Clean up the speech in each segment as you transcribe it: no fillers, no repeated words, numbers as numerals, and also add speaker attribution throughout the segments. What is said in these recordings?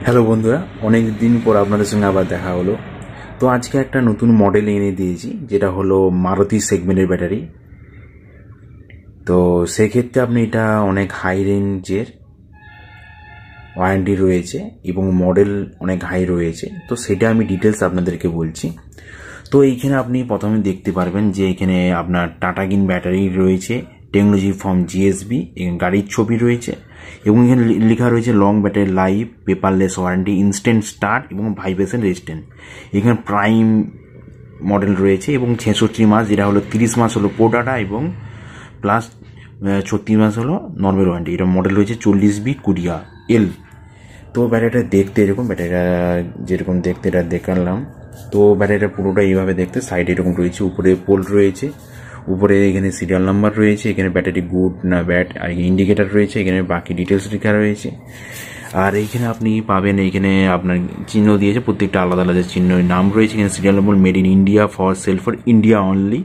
Speaker 1: Hello বন্ধুরা, অনেক দিন পর আপনাদের সঙ্গে আবার দেখা হলো। তো আজকে একটা নতুন মডেল এনে দিয়েছি, যেটা হলো মারুতি সেগমেন্টের ব্যাটারি। তো সেক্ষেত্রে আপনি এটা অনেক হাই রেঞ্জের ওয়ারেন্টি রয়েছে এবং মডেল অনেক হাই রয়েছে। তো সেটা আমি ডিটেলস আপনাদেরকে বলছি। তো এইখানে আপনি প্রথমে দেখতে পারবেন যে এখানে আপনার টাটাগিন ব্যাটারি রয়েছে, টেকনোলজি ফ্রম জিএসবি, গাড়ির ছবি রয়েছে এবং এখানে লেখা রয়েছে long battery life, paperless warranty, instant start এবং ভাইব্রেশন রেজিস্ট্যান্ট। এখানে প্রাইম মডেল রয়েছে এবং 66 মাস, যেটা হলো 30 মাস হলো প্রো ডাটা এবং প্লাস 36 মাস হলো নর্মাল ওয়ারেন্টি। এটা মডেল রয়েছে 40B কুরিয়া এল। তো ব্যাটারিটা দেখতে এরকম, ব্যাটারিটা যেরকম দেখতে এটা দেখালাম। তো ব্যাটারিটা পুরোটা এইভাবে দেখতে, সাইডে এরকম রয়েছে, উপরে পোল রয়েছে, উপরে এখানে সিরিয়াল নাম্বার রয়েছে, এখানে ব্যাটারি গুড না ব্যাড আর ইন্ডিকেটার রয়েছে, এখানে বাকি ডিটেলস লেখা রয়েছে। আর এইখানে আপনি পাবেন, এইখানে আপনার চিহ্ন দিয়েছে, প্রত্যেকটা আলাদা আলাদা চিহ্ন নাম রয়েছে। এখানে serial number, made in India, for sale for India only,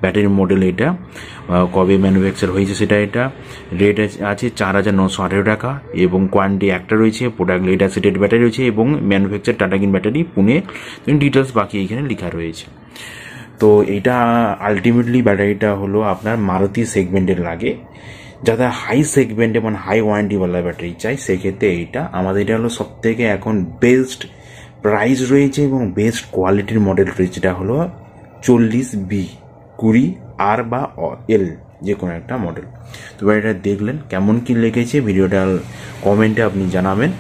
Speaker 1: battery model এটা, কবে ম্যানুফ্যাকচার হয়েছে সেটা, এটা রেট আছে 4,918 টাকা এবং কোয়ান্টিটি একটা রয়েছে, প্রোডাক্ট লেড অ্যাসিটেড ব্যাটারি রয়েছে এবং ম্যানুফ্যাকচার টাটাগিন ব্যাটারি পুনে। ডিটেলস বাকি এইখানে লেখা রয়েছে। তো এইটা আলটিমেটলি ব্যাটারিটা হলো আপনার মারুতি সেগমেন্টের লাগে, যাদের হাই সেগমেন্টে মানে হাই ওয়ারেন্টিওয়ালা ব্যাটারি চাই, সেক্ষেত্রে এইটা আমাদের, এটা হলো সব থেকে এখন বেস্ট প্রাইস রয়েছে এবং বেস্ট কোয়ালিটির মডেল রয়েছে। এটা হলো 40B 20R বা এল, যে কোনো একটা মডেল। তো ব্যাটারিটা দেখলেন, কেমন কি লেগেছে ভিডিওটা কমেন্টে আপনি জানাবেন।